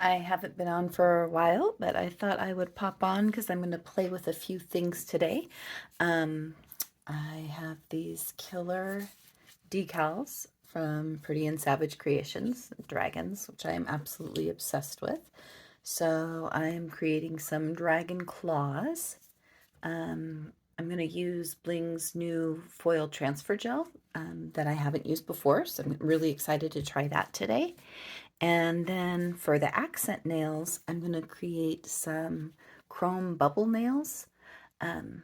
I haven't been on for a while, but I thought I would pop on because I'm going to play with a few things today. Um, I have these killer decals from Pretty and Savage Creations, dragons, which I am absolutely obsessed with. So I'm creating some dragon claws. I'm going to use Bling's new foil transfer gel that I haven't used before, so I'm really excited to try that today. And then for the accent nails, I'm going to create some chrome bubble nails um,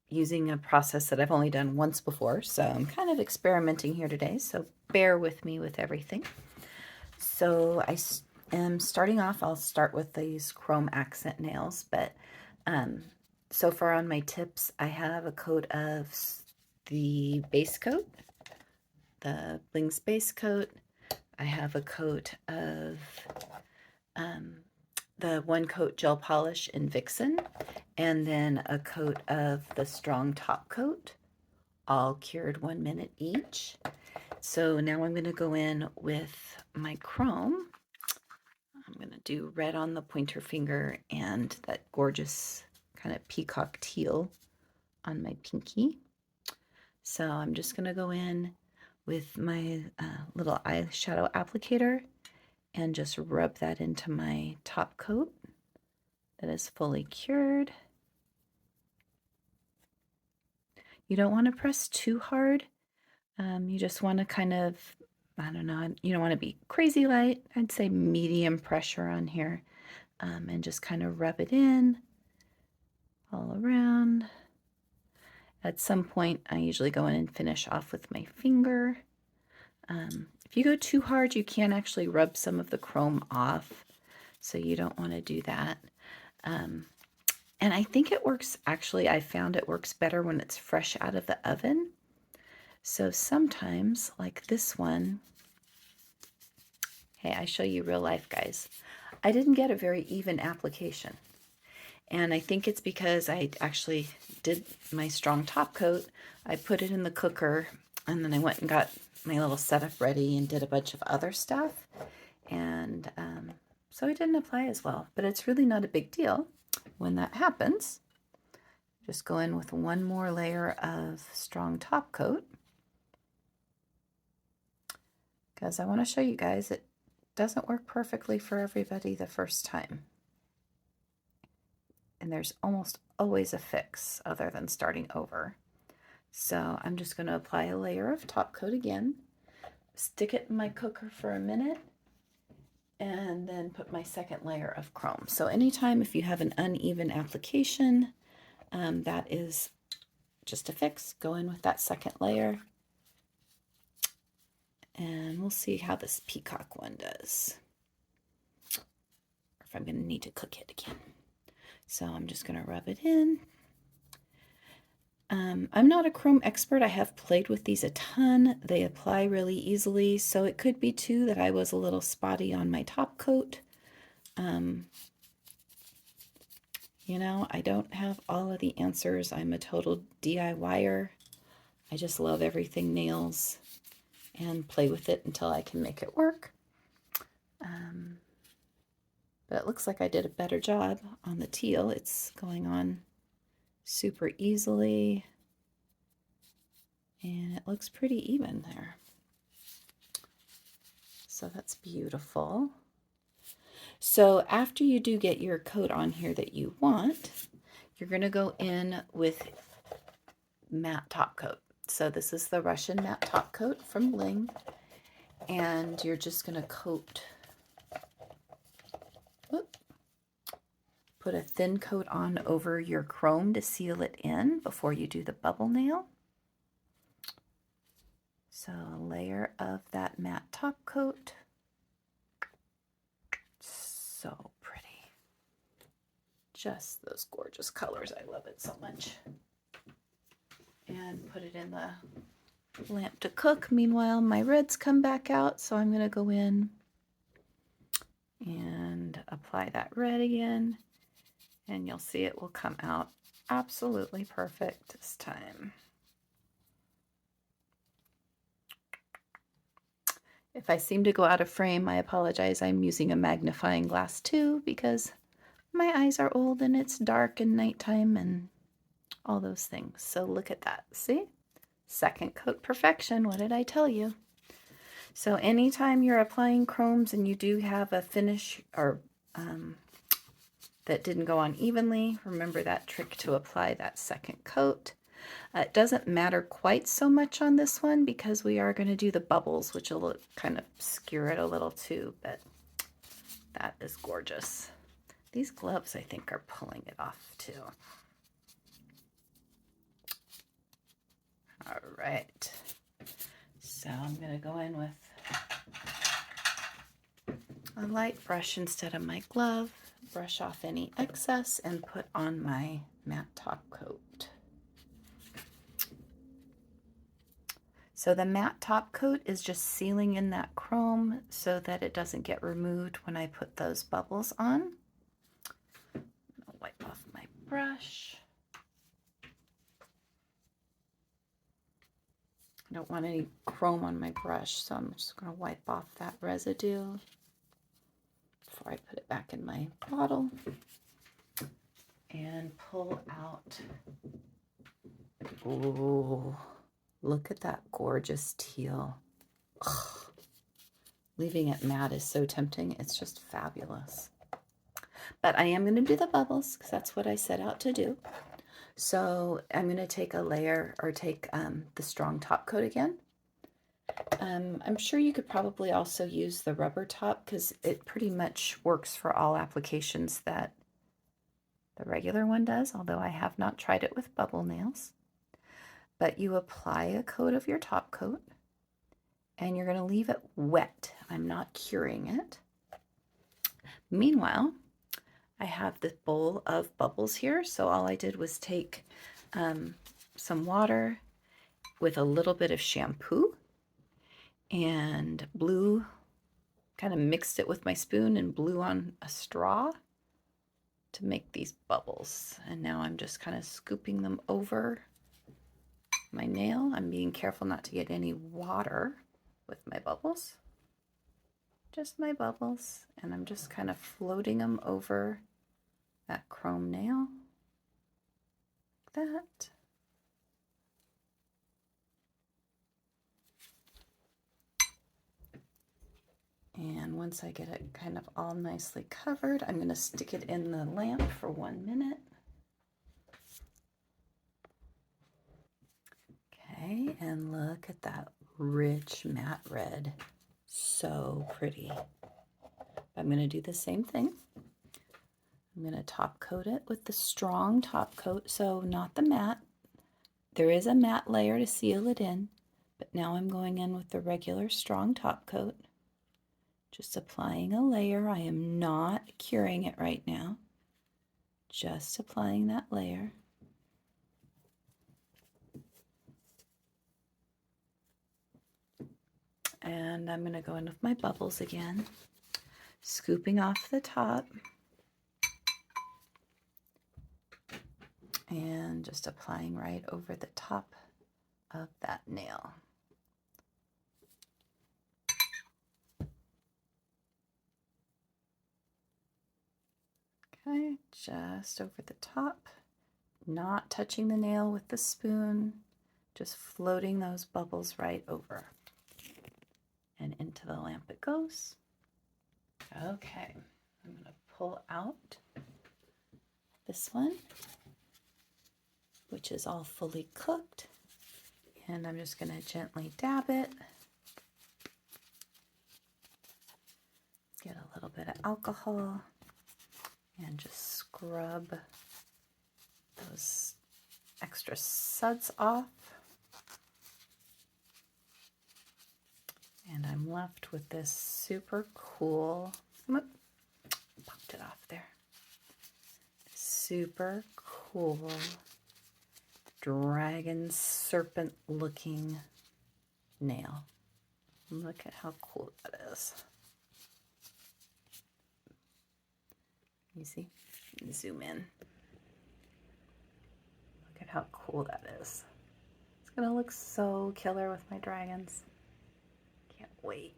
using a process that I've only done once before. So I'm kind of experimenting here today, so bear with me with everything. So I am starting off, I'll start with these chrome accent nails, but so far on my tips, I have a coat of the base coat, the Bling's base coat. I have a coat of the one coat gel polish in Vixen, and then a coat of the strong top coat, all cured 1 minute each. So now I'm going to go in with my chrome. I'm going to do red on the pointer finger and that gorgeous kind of peacock teal on my pinky. So I'm just going to go in with my little eyeshadow applicator and just rub that into my top coat that is fully cured. You don't want to press too hard. You just want to kind of, I don't know, you don't want to be crazy light. I'd say medium pressure on here, and just kind of rub it in all around. At some point, I usually go in and finish off with my finger. If you go too hard, you can actually rub some of the chrome off, so you don't want to do that. And I think it works, actually, I found it works better when it's fresh out of the oven. So sometimes, like this one, hey, I show you real life, guys. I didn't get a very even application. And I think it's because I actually did my strong top coat. I put it in the cooker, and then I went and got my little setup ready and did a bunch of other stuff. And so it didn't apply as well. But it's really not a big deal when that happens. Just go in with one more layer of strong top coat, because I want to show you guys it doesn't work perfectly for everybody the first time. And there's almost always a fix other than starting over. So I'm just going to apply a layer of top coat again, stick it in my cooker for a minute, and then put my second layer of chrome. So anytime if you have an uneven application, that is just a fix. Go in with that second layer, and we'll see how this peacock one does, or if I'm going to need to cook it again. So I'm just going to rub it in. I'm not a chrome expert. I have played with these a ton. They apply really easily, so it could be too that I was a little spotty on my top coat. You know, I don't have all of the answers. I'm a total DIYer. I just love everything nails and play with it until I can make it work. But it looks like I did a better job on the teal. It's going on super easily, and it looks pretty even there. So that's beautiful. So after you do get your coat on here that you want, you're going to go in with matte top coat. So this is the Russian matte top coat from Bling, and you're just going to coat, put a thin coat on over your chrome to seal it in before you do the bubble nail. So a layer of that matte top coat. So pretty. Just those gorgeous colors. I love it so much. And put it in the lamp to cook. Meanwhile, my reds come back out, so I'm going to go in and apply that red again. And you'll see it will come out absolutely perfect this time. If I seem to go out of frame, I apologize. I'm using a magnifying glass too because my eyes are old and it's dark and nighttime and all those things. So look at that. See? Second coat perfection. What did I tell you? So anytime you're applying chromes and you do have a finish or that didn't go on evenly, remember that trick to apply that second coat. It doesn't matter quite so much on this one because we are going to do the bubbles, which will kind of skewer it a little too, but that is gorgeous. These gloves, I think, are pulling it off too. All right. So I'm going to go in with a light brush instead of my glove, brush off any excess, and put on my matte top coat. So the matte top coat is just sealing in that chrome so that it doesn't get removed when I put those bubbles on. I'll wipe off my brush. I don't want any chrome on my brush, so I'm just going to wipe off that residue before I put it back in my bottle and pull out. Ooh, look at that gorgeous teal. Ugh. Leaving it matte is so tempting. It's just fabulous. But I am going to do the bubbles because that's what I set out to do. So I'm going to take a layer or take the strong top coat again. I'm sure you could probably also use the rubber top because it pretty much works for all applications that the regular one does, although I have not tried it with bubble nails. But you apply a coat of your top coat and you're going to leave it wet. I'm not curing it. Meanwhile, I have this bowl of bubbles here, so all I did was take some water with a little bit of shampoo and blew, kind of mixed it with my spoon and blew on a straw to make these bubbles. And now I'm just kind of scooping them over my nail. I'm being careful not to get any water with my bubbles. Just my bubbles, and I'm just kind of floating them over that chrome nail, like that. And once I get it kind of all nicely covered, I'm going to stick it in the lamp for 1 minute. Okay, and look at that rich matte red. So pretty. I'm going to do the same thing. I'm going to top coat it with the strong top coat, so not the matte. There is a matte layer to seal it in, but now I'm going in with the regular strong top coat. Just applying a layer. I am not curing it right now. Just applying that layer. And I'm going to go in with my bubbles again, scooping off the top and just applying right over the top of that nail. Okay, just over the top, not touching the nail with the spoon, just floating those bubbles right over. And into the lamp it goes. Okay, I'm going to pull out this one, which is all fully cooked, and I'm just going to gently dab it. Get a little bit of alcohol and just scrub those extra suds off. And I'm left with this super cool, popped it off there, super cool dragon serpent looking nail. Look at how cool that is. You see? Zoom in. Look at how cool that is. It's gonna look so killer with my dragons. Can't wait.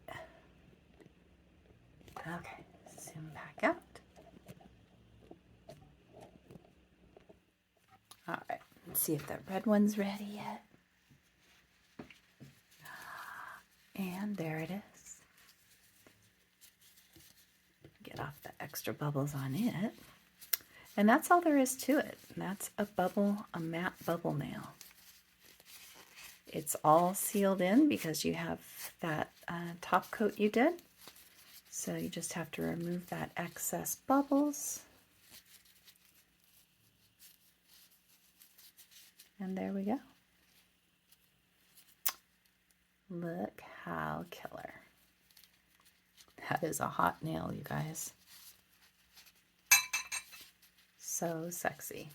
Okay, zoom back out. All right, let's see if that red one's ready yet. And there it is. Get off the extra bubbles on it. And that's all there is to it. That's a matte bubble nail. It's all sealed in because you have that top coat you did. So you just have to remove that excess bubbles. And there we go. Look how killer. That is a hot nail, you guys. So sexy.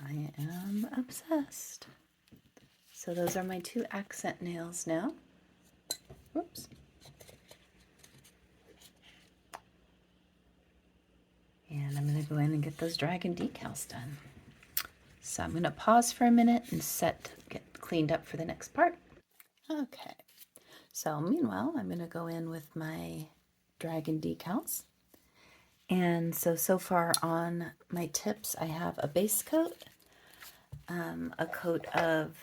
I am obsessed. So those are my 2 accent nails now. Whoops. And I'm going to go in and get those dragon decals done. So I'm going to pause for a minute and get cleaned up for the next part. Okay. So meanwhile, I'm going to go in with my dragon decals. And so far on my tips, I have a base coat, a coat of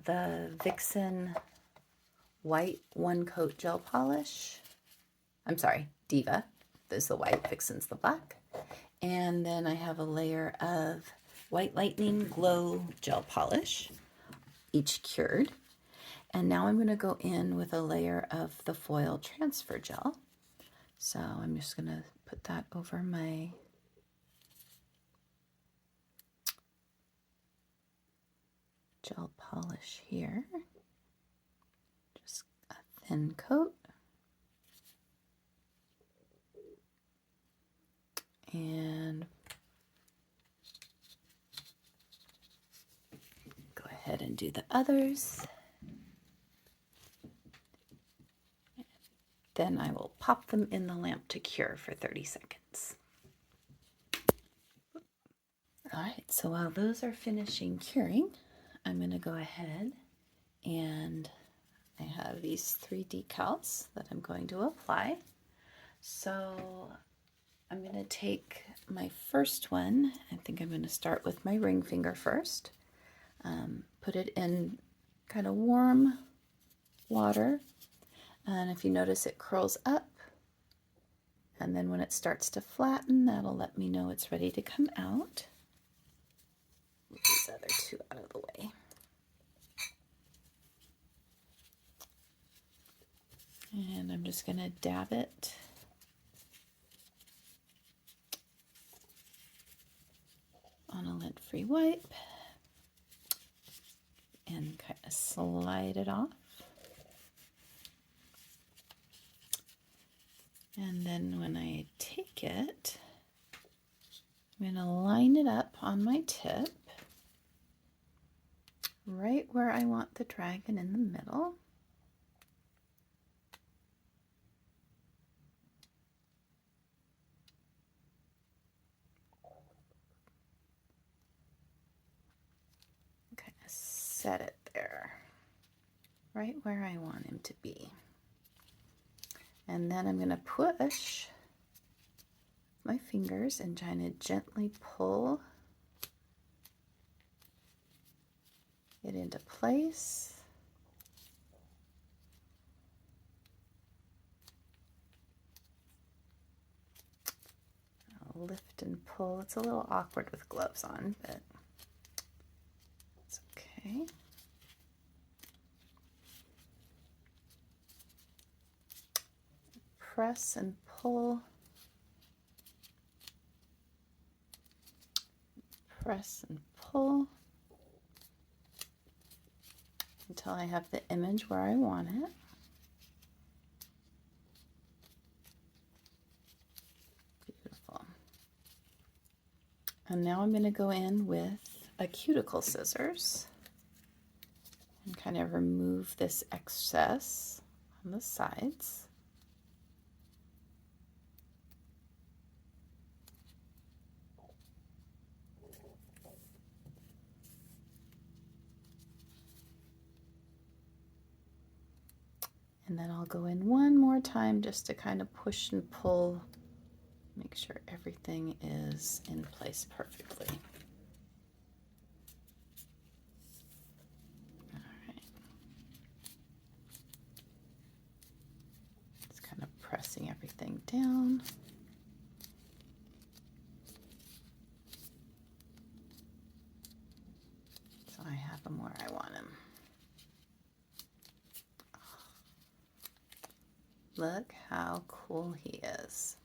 the Vixen white 1-coat gel polish. I'm sorry, Diva. This is the white, Vixen's the black. And then I have a layer of White Lightning Glow gel polish, each cured. And now I'm going to go in with a layer of the foil transfer gel. So I'm just going to put that over my gel polish here. Just a thin coat. And go ahead and do the others. Then I will pop them in the lamp to cure for 30 seconds. All right, so while those are finishing curing, I'm going to go ahead and I have these 3 decals that I'm going to apply. So I'm going to take my first one. I think I'm going to start with my ring finger first. Put it in kind of warm water. And if you notice, it curls up. And then when it starts to flatten, that'll let me know it's ready to come out. Move these other 2 out of the way. And I'm just going to dab it on a lint-free wipe and kind of slide it off. And then when I take it, I'm going to line it up on my tip, right where I want the dragon in the middle. Kind of set it there, right where I want him to be. And then I'm going to push my fingers and trying to gently pull it into place. I'll lift and pull. It's a little awkward with gloves on, but it's okay. Press and pull. Press and pull until I have the image where I want it. Beautiful. And now I'm going to go in with a cuticle scissors and kind of remove this excess on the sides. And then I'll go in one more time just to kind of push and pull, make sure everything is in place perfectly. All right. Just kind of pressing everything down. So I have him where I want him. Look how cool he is.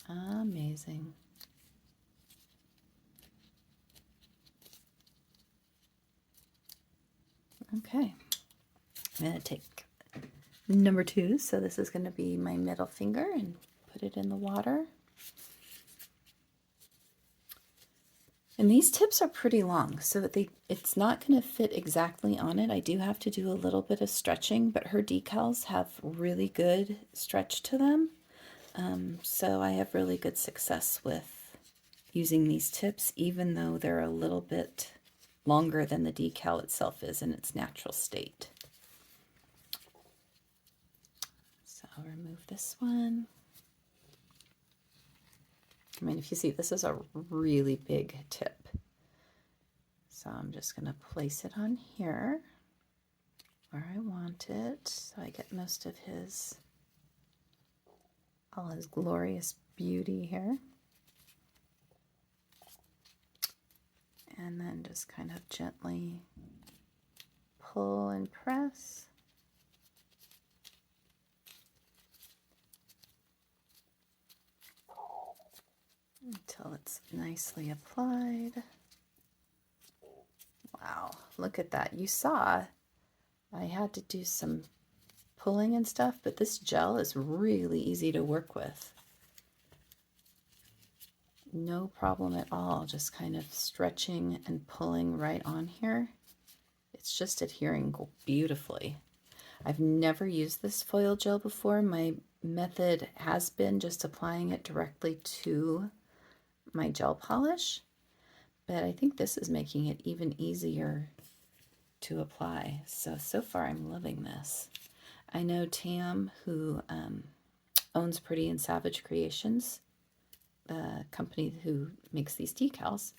Amazing. Okay, I'm going to take number 2. So this is going to be my middle finger and put it in the water. And these tips are pretty long, so it's not going to fit exactly on it. I do have to do a little bit of stretching, but her decals have really good stretch to them. So I have really good success with using these tips, even though they're a little bit longer than the decal itself is in its natural state. So I'll remove this one. I mean, if you see, this is a really big tip. So I'm just going to place it on here where I want it, so I get most of all his glorious beauty here. And then just kind of gently pull and press. Until it's nicely applied. Wow, look at that. You saw I had to do some pulling and stuff, but this gel is really easy to work with. No problem at all, just kind of stretching and pulling right on here. It's just adhering beautifully. I've never used this foil gel before. My method has been just applying it directly to my gel polish, but I think this is making it even easier to apply. So far I'm loving this. I know Tam, who owns Pretty and Savage Creations, the company who makes these decals,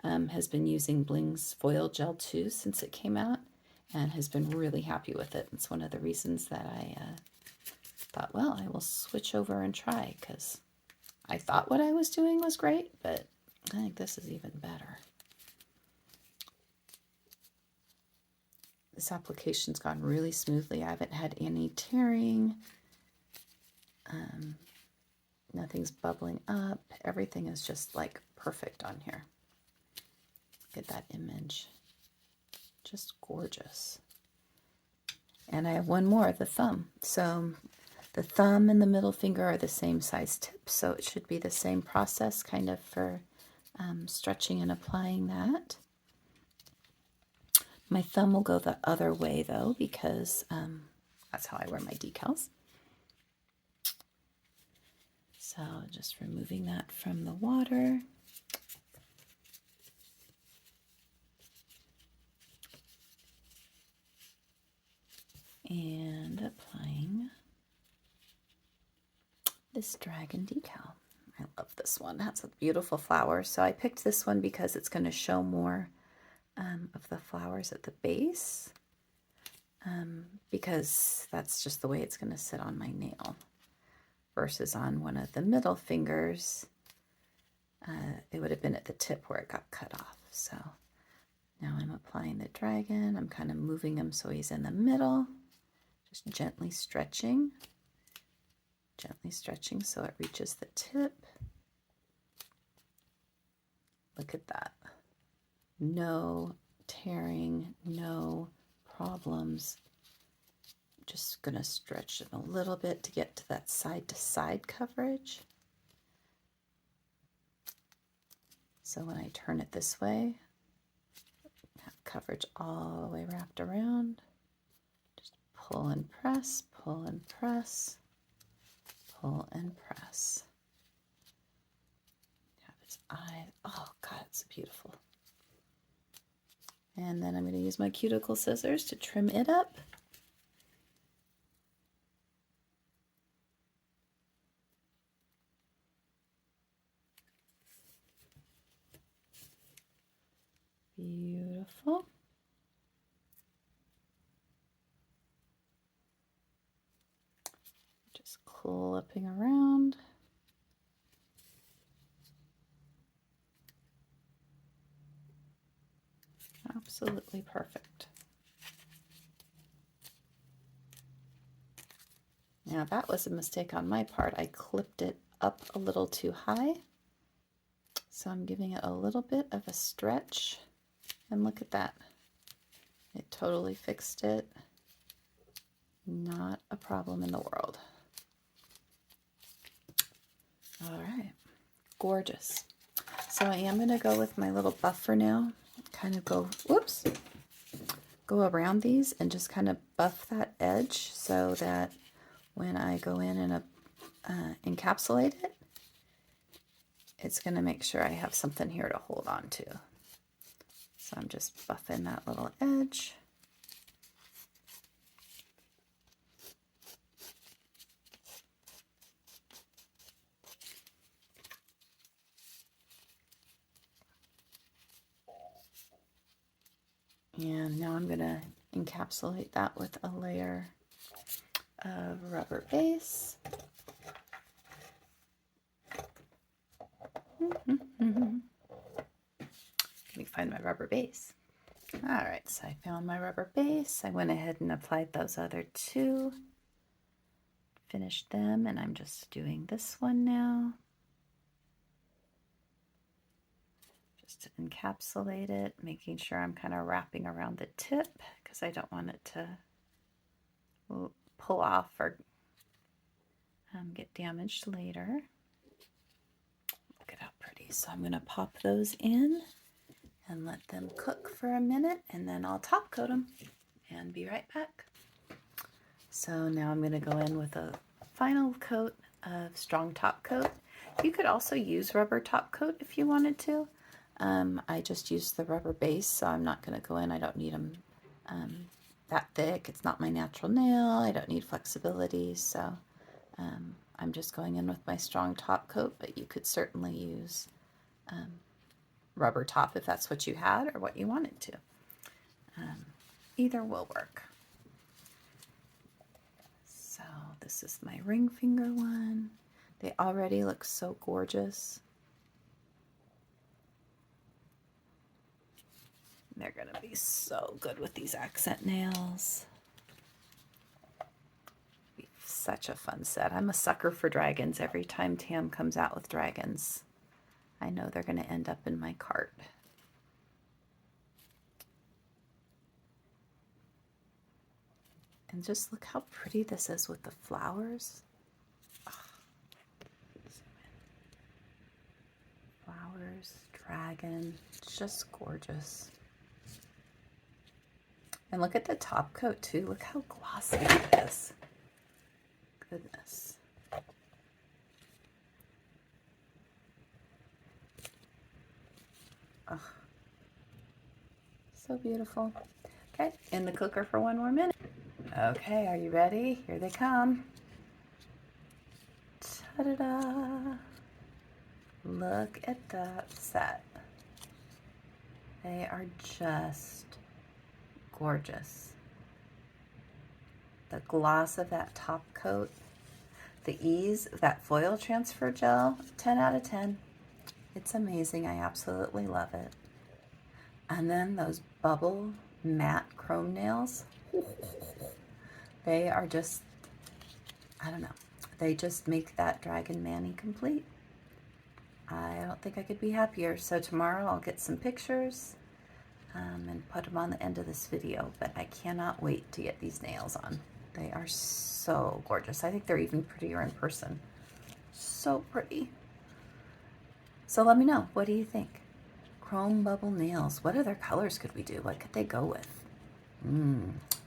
has been using Bling's foil gel too since it came out, and has been really happy with it. It's one of the reasons that I thought, well, I will switch over and try, because I thought what I was doing was great, but I think this is even better. This application's gone really smoothly. I haven't had any tearing. Nothing's bubbling up. Everything is just like perfect on here. Look at that image. Just gorgeous. And I have one more, the thumb. So the thumb and the middle finger are the same size tip, so it should be the same process kind of for stretching and applying that. My thumb will go the other way though, because that's how I wear my decals. So just removing that from the water. And applying this dragon decal. I love this one. It has a beautiful flower. So I picked this one because it's going to show more of the flowers at the base, because that's just the way it's going to sit on my nail. Versus on one of the middle fingers, it would have been at the tip where it got cut off. So now I'm applying the dragon. I'm kind of moving him so he's in the middle. Just gently stretching so it reaches the tip. Look at that. No tearing, no problems. Just going to stretch it a little bit to get to that side-to-side coverage. So when I turn it this way, have coverage all the way wrapped around. Just pull and press, pull and press, pull and press. Have his eye. Oh God, it's beautiful. And then I'm going to use my cuticle scissors to trim it up. Beautiful. Just clipping around. Absolutely perfect. Now that was a mistake on my part. I clipped it up a little too high. So I'm giving it a little bit of a stretch. And look at that. It totally fixed it. Not a problem in the world. All right. Gorgeous. So I am going to go with my little buffer now. Kind of go, whoops, go around these and just kind of buff that edge so that when I go in and encapsulate it, it's going to make sure I have something here to hold on to. So I'm just buffing that little edge. And now I'm going to encapsulate that with a layer of rubber base. Let me find my rubber base. All right, so I found my rubber base. I went ahead and applied those other two, finished them, and I'm just doing this one now. Just to encapsulate it, making sure I'm kind of wrapping around the tip because I don't want it to pull off or get damaged later. Look at how pretty. So I'm going to pop those in and let them cook for a minute, and then I'll top coat them and be right back. So now I'm going to go in with a final coat of strong top coat. You could also use rubber top coat if you wanted to. I just used the rubber base, so I'm not going to go in. I don't need them that thick. It's not my natural nail. I don't need flexibility, so I'm just going in with my strong top coat, but you could certainly use rubber top if that's what you had or what you wanted to. Either will work. So this is my ring finger one. They already look so gorgeous. They're going to be so good with these accent nails. Such a fun set. I'm a sucker for dragons. Every time Tam comes out with dragons, I know they're going to end up in my cart. And just look how pretty this is with the flowers. Oh. Flowers, dragon, just gorgeous. And look at the top coat too. Look how glossy it is. Goodness. Oh, so beautiful. Okay, in the cooker for 1 more minute. Okay, are you ready? Here they come. Ta-da-da! Look at that set. They are just gorgeous. The gloss of that top coat, the ease of that foil transfer gel, 10 out of 10. It's amazing. I absolutely love it. And then those bubble matte chrome nails. They are just, I don't know. They just make that Dragon Mani complete. I don't think I could be happier. So tomorrow I'll get some pictures and put them on the end of this video. But I cannot wait to get these nails on. They are so gorgeous. I think they're even prettier in person. So pretty. So let me know. What do you think? Chrome bubble nails. What other colors could we do? What could they go with?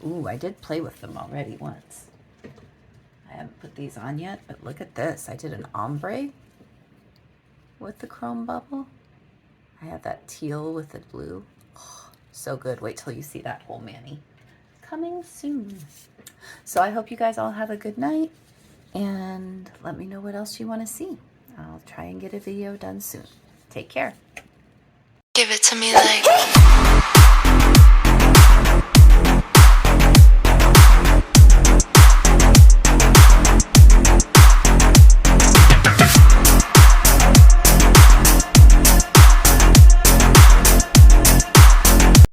Ooh, I did play with them already once. I haven't put these on yet, but look at this. I did an ombre with the chrome bubble. I have that teal with the blue. Oh, so good. Wait till you see that whole mani. Coming soon. So I hope you guys all have a good night, and let me know what else you want to see. I'll try and get a video done soon. Take care. Give it to me like